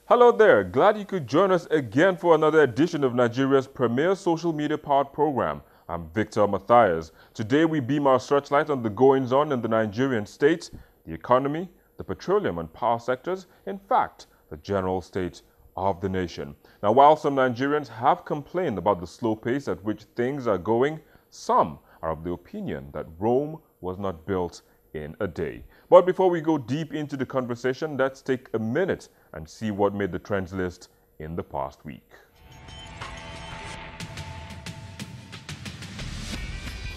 Hello there, glad you could join us again for another edition of Nigeria's premier social media powered program. I'm Victor Matthias. Today we beam our searchlight on the goings on in the Nigerian state, the economy, the petroleum and power sectors, in fact, the general state of the nation. Now, while some Nigerians have complained about the slow pace at which things are going, some are of the opinion that Rome was not built in a day. But before we go deep into the conversation, let's take a minute and see what made the trends list in the past week.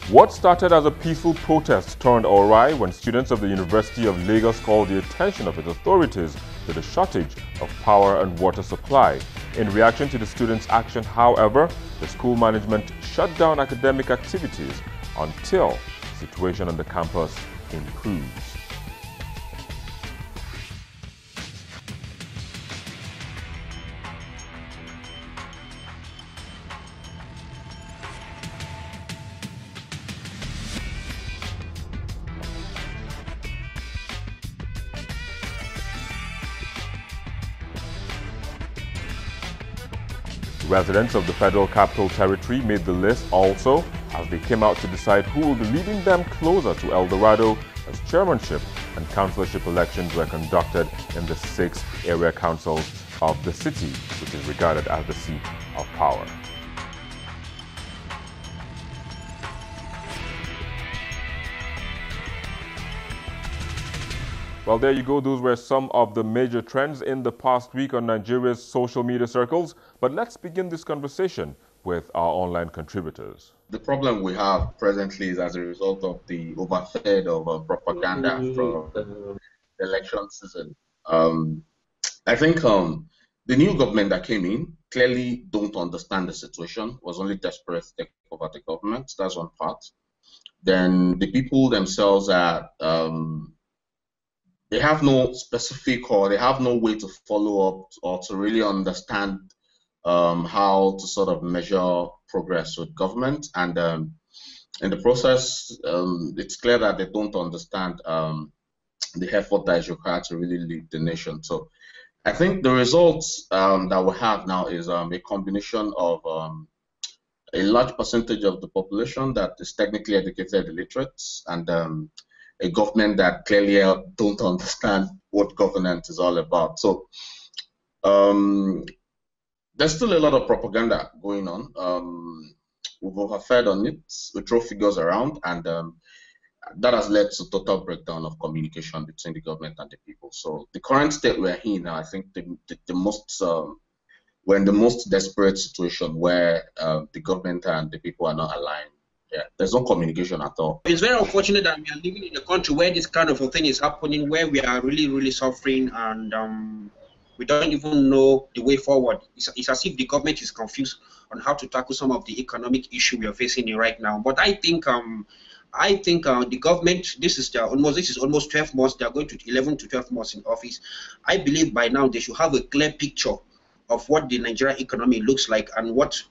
What started as a peaceful protest turned awry when students of the University of Lagos called the attention of its authorities to the shortage of power and water supply. In reaction to the students' action, however, the school management shut down academic activities until the situation on the campus improves. Residents of the Federal Capital Territory made the list also as they came out to decide who will be leading them closer to El Dorado as chairmanship and councillorship elections were conducted in the 6 area councils of the city, which is regarded as the seat of power. Well, there you go. Those were some of the major trends in the past week on Nigeria's social media circles. But let's begin this conversation with our online contributors. The problem we have presently is as a result of the overfed of propaganda from the election season. I think the new government that came in clearly don't understand the situation, was only desperate to take over the government. That's one part. Then the people themselves are they have no specific or they have no way to follow up or to really understand how to sort of measure progress with government. And in the process, it's clear that they don't understand the effort that is required to really lead the nation. So I think the results that we have now is a combination of a large percentage of the population that is technically educated illiterates and a government that clearly don't understand what governance is all about. So there's still a lot of propaganda going on. We've overfed on it. We throw figures around, and that has led to total breakdown of communication between the government and the people. So the current state we're in now, I think we're in the most desperate situation where the government and the people are not aligned. Yeah, there's no communication at all. It's very unfortunate that we are living in a country where this kind of a thing is happening, where we are really, really suffering, and we don't even know the way forward. It's as if the government is confused on how to tackle some of the economic issue we are facing right now. But I think the government, this is almost 12 months. They are going to 11 to 12 months in office. I believe by now they should have a clear picture of what the Nigerian economy looks like and what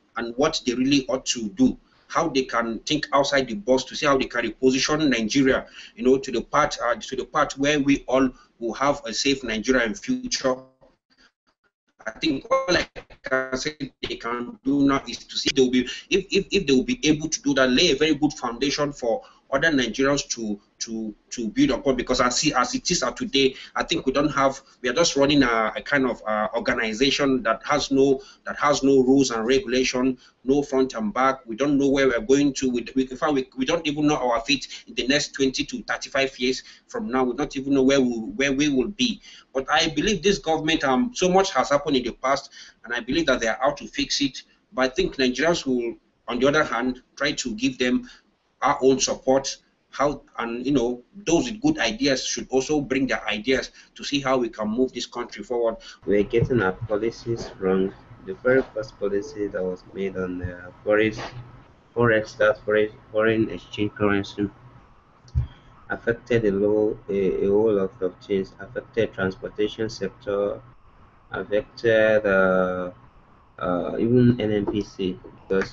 they really ought to do. How they can think outside the box to see how they can reposition Nigeria, to the part where we all will have a safe Nigerian future. I think all I can say they can do now is to see if they will be able to do that, lay a very good foundation for other Nigerians to build upon, because as it is today, I think we are just running a kind of organization that has no rules and regulation, no front and back. We don't know where we're going to. We don't even know our fate in the next 20 to 35 years from now. We don't even know where we will be. But I believe this government, so much has happened in the past, and I believe that they are out to fix it. But I think Nigerians will, on the other hand, try to give them our own support. Those with good ideas should also bring their ideas to see how we can move this country forward. We're getting our policies wrong. The very first policy that was made on forex, that's foreign exchange currency, affected a whole lot of things. Affected transportation sector, affected even NNPC, because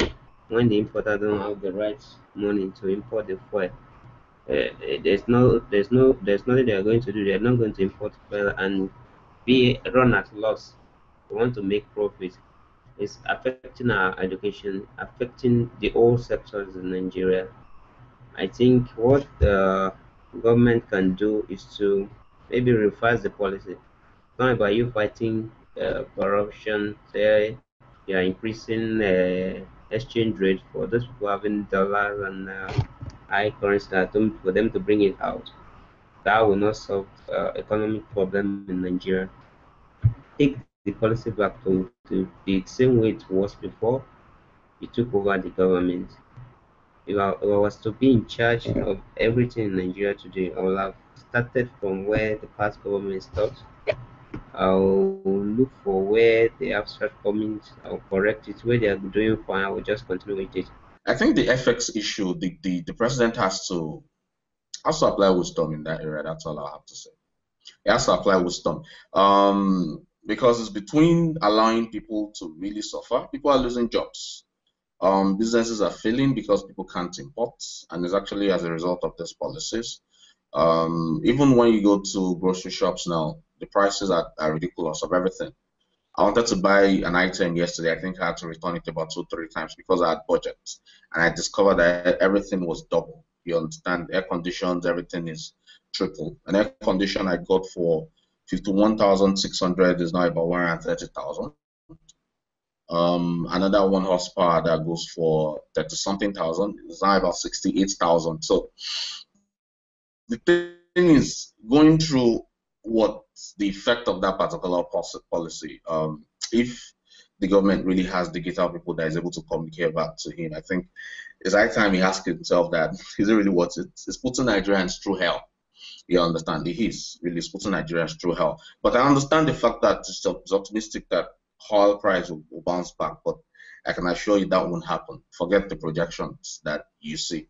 when the importer don't have the right money to import the fuel, there's nothing they are going to do. They are not going to import fuel and be run at loss. We want to make profit. It's affecting our education, affecting the all sectors in Nigeria. I think what the government can do is to maybe revise the policy. It's not about you fighting corruption, say you are increasing exchange rate for those people having dollars and high currency for them to bring it out. That will not solve economic problem in Nigeria. Take the policy back to the same way it was before you took over the government. If I was to be in charge of everything in Nigeria today, I would have started from where the past government stopped. I'll look for where they have shortcomings. I'll correct it. Where they are doing fine, I will just continue with it. I think the FX issue, the president has to apply wisdom in that area. That's all I have to say. He has to apply wisdom. Because it's between allowing people to really suffer. People are losing jobs. Businesses are failing because people can't import, and it's actually as a result of these policies. Even when you go to grocery shops now, the prices are ridiculous of everything. I wanted to buy an item yesterday. I think I had to return it about 2, 3 times because I had budget, and I discovered that everything was double. You understand? Air conditions, everything is triple. An air condition I got for 51,600 is now about 130,000. Another 1 horsepower that goes for 30 something thousand is now about 68,000. So the thing is going through what the effect of that particular policy. If the government really has the guitar people that is able to communicate back to him, I think it's high time he asks himself that is it really worth it? It's putting Nigerians through hell. You understand? It is really putting Nigerians through hell. But I understand the fact that it's optimistic that oil price will bounce back, but I can assure you that won't happen. Forget the projections that you see.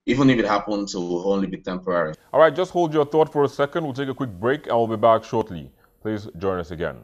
Even if it happens, it will only be temporary. All right, just hold your thought for a second. We'll take a quick break and we'll be back shortly. Please join us again.